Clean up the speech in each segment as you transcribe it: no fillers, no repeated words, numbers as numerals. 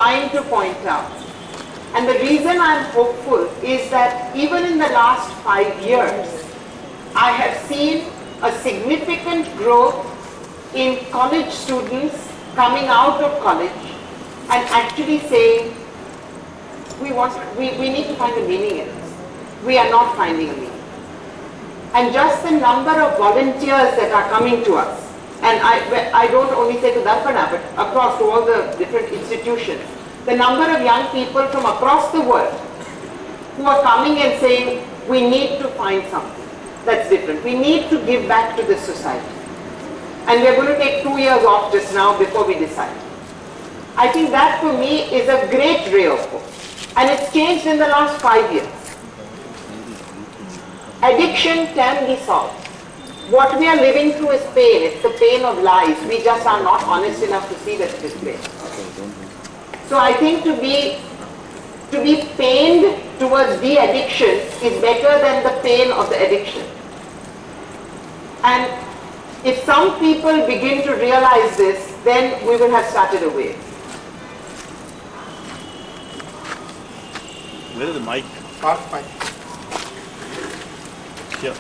trying to point out. And the reason I'm hopeful is that even in the last 5 years, I have seen a significant growth in college students coming out of college and actually saying, we need to find a meaning in this. We are not finding a meaning. And just the number of volunteers that are coming to us, and I don't only say to Darpana, but across to all the different institutions, the number of young people from across the world who are coming and saying, we need to find something that's different. We need to give back to this society. And we're going to take 2 years off just now before we decide. I think that for me is a great ray of hope. And it's changed in the last 5 years. Addiction can be solved. What we are living through is pain. It's the pain of lies. We just are not honest enough to see that it is pain. So I think to be pained towards de-addiction is better than the pain of the addiction. And if some people begin to realize this, then we will have started a wave. Where is the mic? Part 5. Here.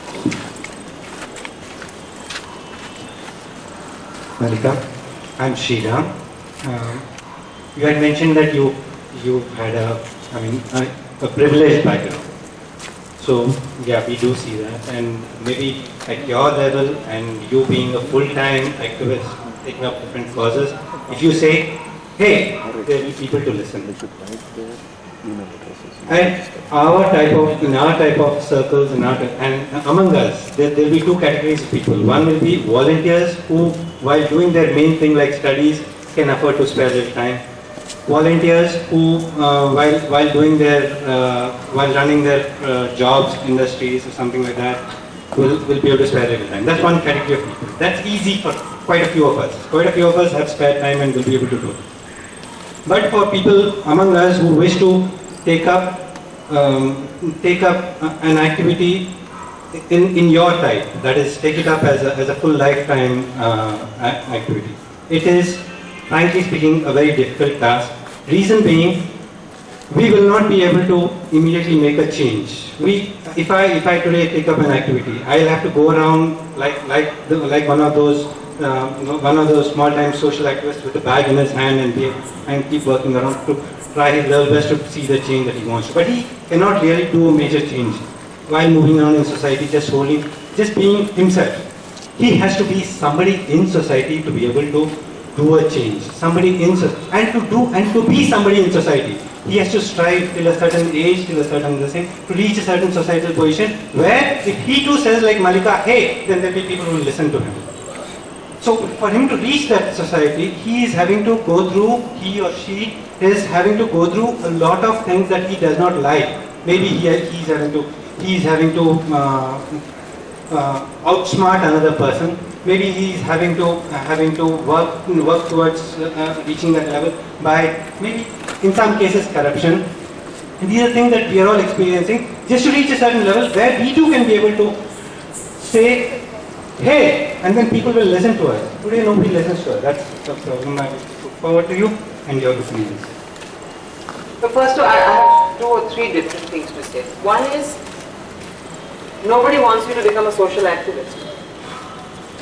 Malika, I'm Sheila. You had mentioned that you had a privileged background. So yeah, we do see that, and maybe at your level and you being a full-time activist taking up different causes, if you say, hey, there will be people to listen. And in our type of circles, and among us, there will be two categories of people. One will be volunteers who, while doing their main thing like studies, can afford to spare their time. Volunteers who, while running their jobs, industries, or something like that, will be able to spare their time. That's one category of people. That's easy for quite a few of us. Quite a few of us have spare time and will be able to do it. But for people among us who wish to take up an activity in your type, that is, take it up as a full lifetime activity, it is, frankly speaking, a very difficult task. Reason being, we will not be able to immediately make a change. If I today take up an activity, I'll have to go around like one of those small-time social activists with a bag in his hand and keep working around to try his level best to see the change that he wants to. But he cannot really do a major change while moving around in society, just being himself. He has to be somebody in society to be able to do a change. Somebody in and to be somebody in society. He has to strive till a certain age, till a certain to reach a certain societal position where if he too says like Malika, hey, then there will be people who will listen to him. So for him to reach that society, he or she is having to go through a lot of things that he does not like. Maybe he's having to outsmart another person. Maybe he's having to work towards reaching that level by maybe in some cases corruption. And these are things that we are all experiencing just to reach a certain level where we too can be able to say, hey, and then people will listen to us. Today nobody listens to us. That's the problem. I look forward to you and your opinions. So first I have 2 or 3 different things to say. One is, nobody wants you to become a social activist.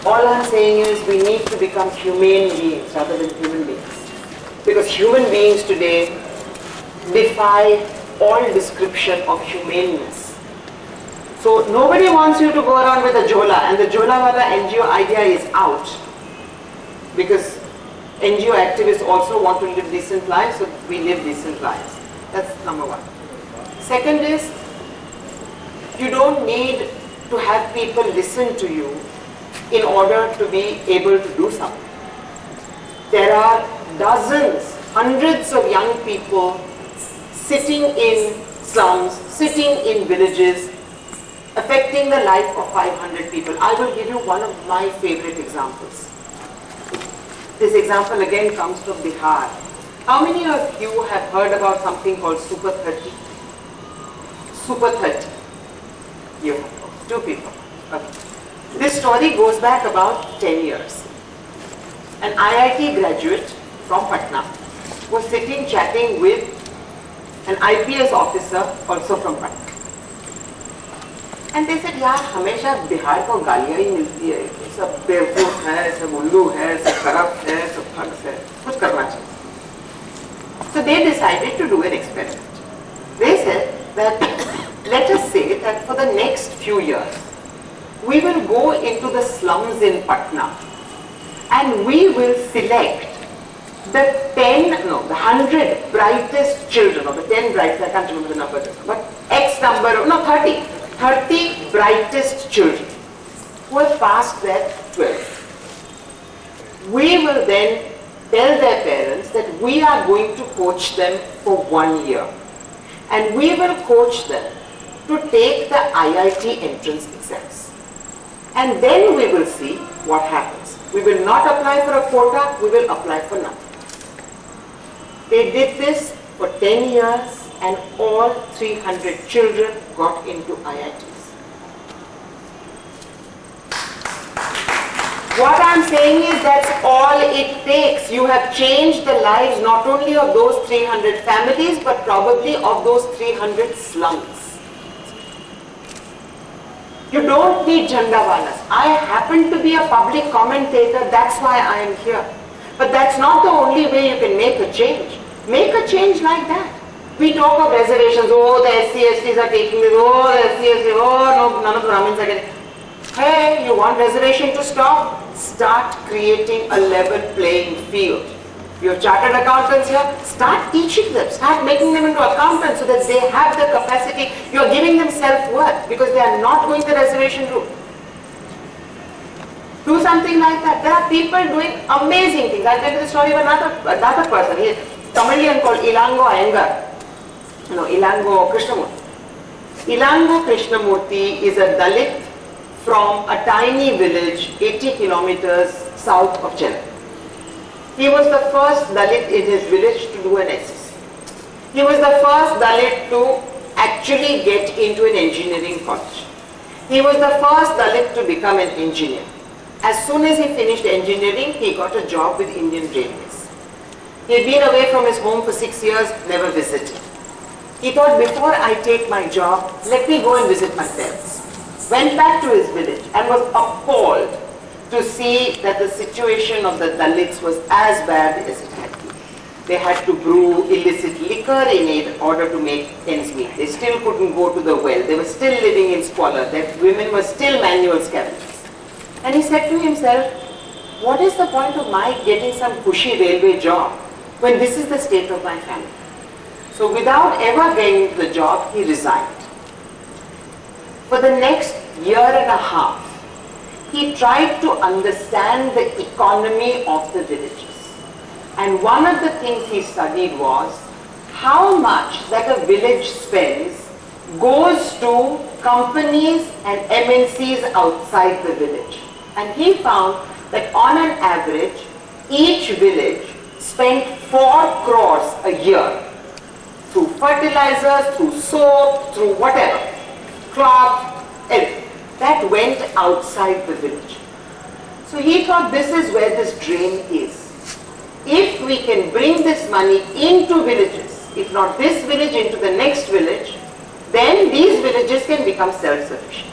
All I'm saying is we need to become humane beings rather than human beings. Because human beings today defy all description of humaneness. So nobody wants you to go around with a Jhola, and the Jhola wala NGO idea is out. Because NGO activists also want to live decent lives, so we live decent lives. That's number one. Second is, you don't need to have people listen to you in order to be able to do something. There are dozens, hundreds of young people sitting in slums, sitting in villages, affecting the life of 500 people. I will give you one of my favorite examples. This example again comes from Bihar. How many of you have heard about something called Super 30? Super 30. You have 2 people. Okay. This story goes back about 10 years. An IIT graduate from Patna was sitting chatting with an IPS officer also from Patna. And they said, यार हमेशा बिहार को गालियाँ ही मिलती है, सब बेवकूफ है, सब उल्लू है, सब करप्ट है, सब ठग्स है, कुछ करना चाहिए. So they decided to do an experiment. They said that let us say that for the next few years, we will go into the slums in Patna and we will select the 100 brightest children, or the 10 brightest, I can't remember the number, but X number, 30 brightest children who have passed their 12th. We will then tell their parents that we are going to coach them for 1 year. And we will coach them to take the IIT entrance exams. And then we will see what happens. We will not apply for a quota, we will apply for nothing. They did this for 10 years and all 300 children got into IITs. What I'm saying is that's all it takes. You have changed the lives not only of those 300 families but probably of those 300 slums. You don't need Jhandawalas. I happen to be a public commentator, that's why I am here. But that's not the only way you can make a change. Make a change like that. We talk of reservations, oh the SC/STs are taking this, oh the SC/STs, oh no, none of the Brahmins are getting. Hey, you want reservation to stop? Start creating a level playing field. You have chartered accountants here, start teaching them, start making them into accountants so that they have the capacity. You are giving them self-worth because they are not going the reservation route. Do something like that. There are people doing amazing things. I'll tell you the story of another person. He is Tamilian called Ilango Iyengar. No, Ilango Krishnamurti. Ilango Krishnamurti is a Dalit from a tiny village 80 kilometers south of Chennai. He was the first Dalit in his village to do an SSC. He was the first Dalit to actually get into an engineering college. He was the first Dalit to become an engineer. As soon as he finished engineering, he got a job with Indian Railways. He had been away from his home for 6 years, never visited. He thought, before I take my job, let me go and visit my parents. Went back to his village and was appalled to see that the situation of the Dalits was as bad as it had been. They had to brew illicit liquor in order to make ends meet. They still couldn't go to the well. They were still living in squalor. Their women were still manual scavengers. And he said to himself, what is the point of my getting some cushy railway job when this is the state of my family? So without ever getting the job, he resigned. For the next year and a half, he tried to understand the economy of the villages. And one of the things he studied was how much that a village spends goes to companies and MNCs outside the village. And he found that on an average, each village spent 4 crores a year through fertilizers, through soap, through whatever, cloth, everything. That went outside the village. So he thought this is where this drain is. If we can bring this money into villages, if not this village, into the next village, then these villages can become self-sufficient.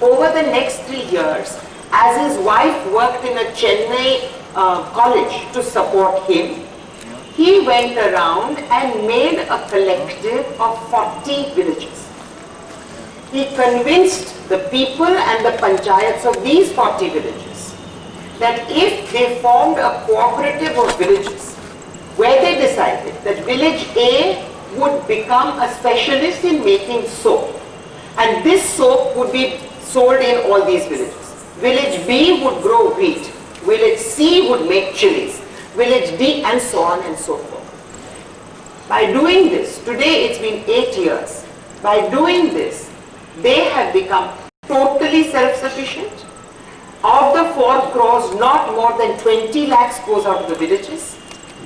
Over the next 3 years, as his wife worked in a Chennai college to support him, he went around and made a collective of 40 villages. He convinced the people and the panchayats of these 40 villages that if they formed a cooperative of villages where they decided that village A would become a specialist in making soap, and this soap would be sold in all these villages. Village B would grow wheat, village C would make chilies, village D, and so on and so forth. By doing this, today it's been 8 years, by doing this, they have become totally self-sufficient. Of the 4 crores, not more than 20 lakhs goes out of the villages.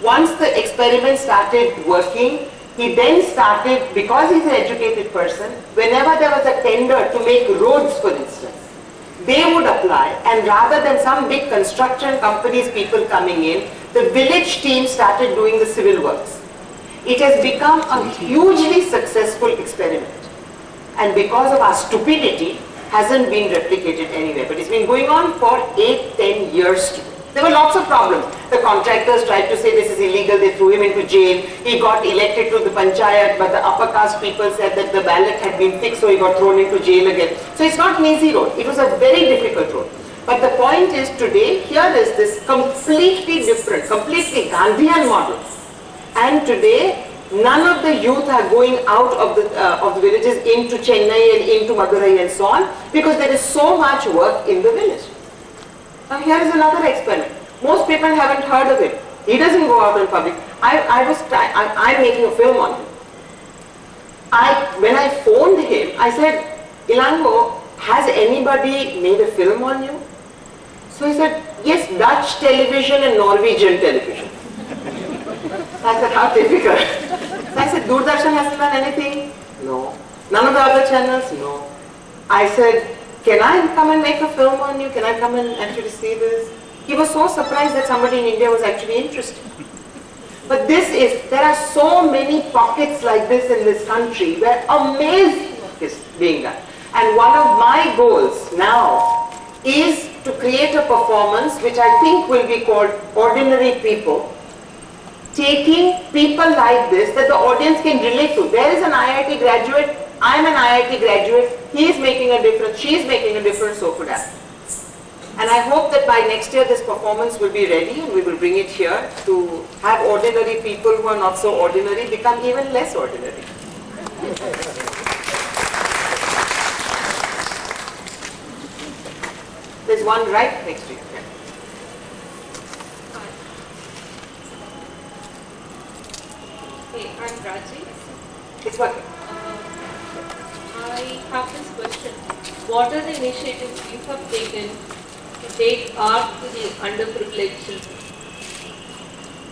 Once the experiment started working, he then started, because he's an educated person, whenever there was a tender to make roads, for instance, they would apply, and rather than some big construction companies, people coming in, the village team started doing the civil works. It has become a hugely successful experiment. And because of our stupidity, hasn't been replicated anywhere. But it's been going on for 8-10 years today. There were lots of problems. The contractors tried to say this is illegal, they threw him into jail. He got elected to the panchayat, but the upper caste people said that the ballot had been fixed, so he got thrown into jail again. So it's not an easy road. It was a very difficult road. But the point is today, here is this completely different, completely Gandhian model. And today, none of the youth are going out of the villages into Chennai and into Madurai and so on, because there is so much work in the village. Now here is another experiment. Most people haven't heard of it. He doesn't go out in public. I'm making a film on him. When I phoned him, I said, Ilango, has anybody made a film on you? So he said, yes, Dutch television and Norwegian television. So I said, how difficult. So I said, Doordarshan hasn't done anything? No. None of the other channels? No. I said, can I come and make a film on you? Can I come and actually see this? He was so surprised that somebody in India was actually interested. But there are so many pockets like this in this country where amazing work is being done. And one of my goals now is to create a performance which I think will be called Ordinary People, taking people like this that the audience can relate to. There is an IIT graduate, I'm an IIT graduate, he is making a difference, she is making a difference, so could I. And I hope that by next year this performance will be ready and we will bring it here to have ordinary people who are not so ordinary become even less ordinary. There's one right next to you. Yeah. Hey, I'm Raji. It's working. I have this question. What are the initiatives you have taken to take art to the underprivileged children?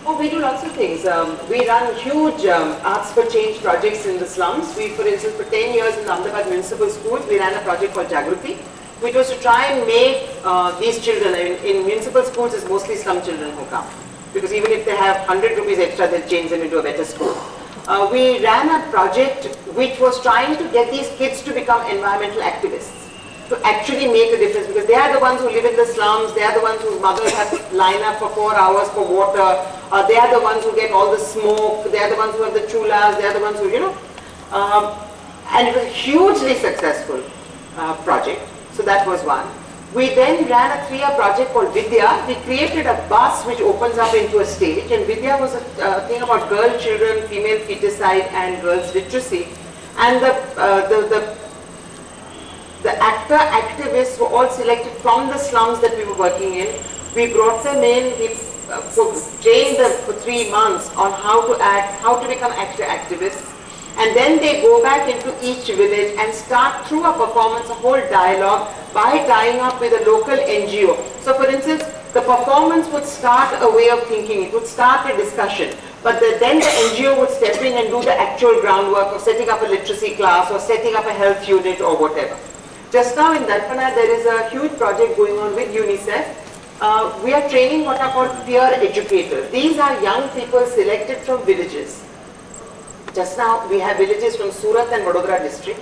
Oh, we do lots of things. We run huge Arts for Change projects in the slums. We, for instance, for 10 years in the Ahmedabad Municipal Schools, we ran a project called Jagruti, which was to try and make these children, in municipal schools, it's mostly slum children who come. Because even if they have 100 rupees extra, they'll change them into a better school. We ran a project which was trying to get these kids to become environmental activists, to actually make a difference, because they are the ones who live in the slums, they are the ones whose mothers have to line up for 4 hours for water, they are the ones who get all the smoke, they are the ones who have the chulas, they are the ones who, and it was a hugely successful project. So that was one. We then ran a 3-year project called Vidya. We created a bus which opens up into a stage, and Vidya was a thing about girl children, female feticide and girls literacy. And the activists were all selected from the slums that we were working in. We brought them in, we trained them for 3 months on how to act, how to become activists. And then they go back into each village and start through a performance, a whole dialogue by tying up with a local NGO. So for instance, the performance would start a way of thinking, it would start a discussion, but then the NGO would step in and do the actual groundwork of setting up a literacy class or setting up a health unit or whatever. Just now in Darpana there is a huge project going on with UNICEF. We are training what are called peer educators. These are young people selected from villages. Just now we have villages from Surat and Vadodara district.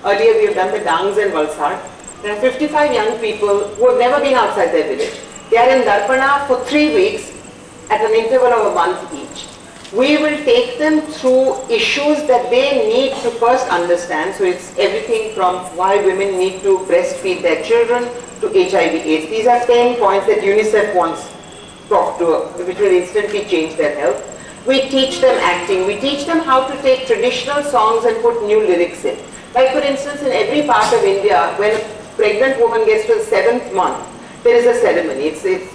Earlier we have done the Dangs and Valsad. There are 55 young people who have never been outside their village. They are in Darpana for 3 weeks at an interval of a month each. We will take them through issues that they need to first understand. So it's everything from why women need to breastfeed their children to HIV/AIDS. These are 10 points that UNICEF wants to talk to, which will instantly change their health. We teach them acting. We teach them how to take traditional songs and put new lyrics in. Like for instance, in every part of India, when a pregnant woman gets to the 7th month, there is a ceremony.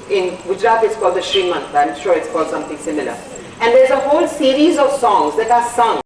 In Gujarat it's called the Srimant. I'm sure it's called something similar. And there's a whole series of songs that are sung.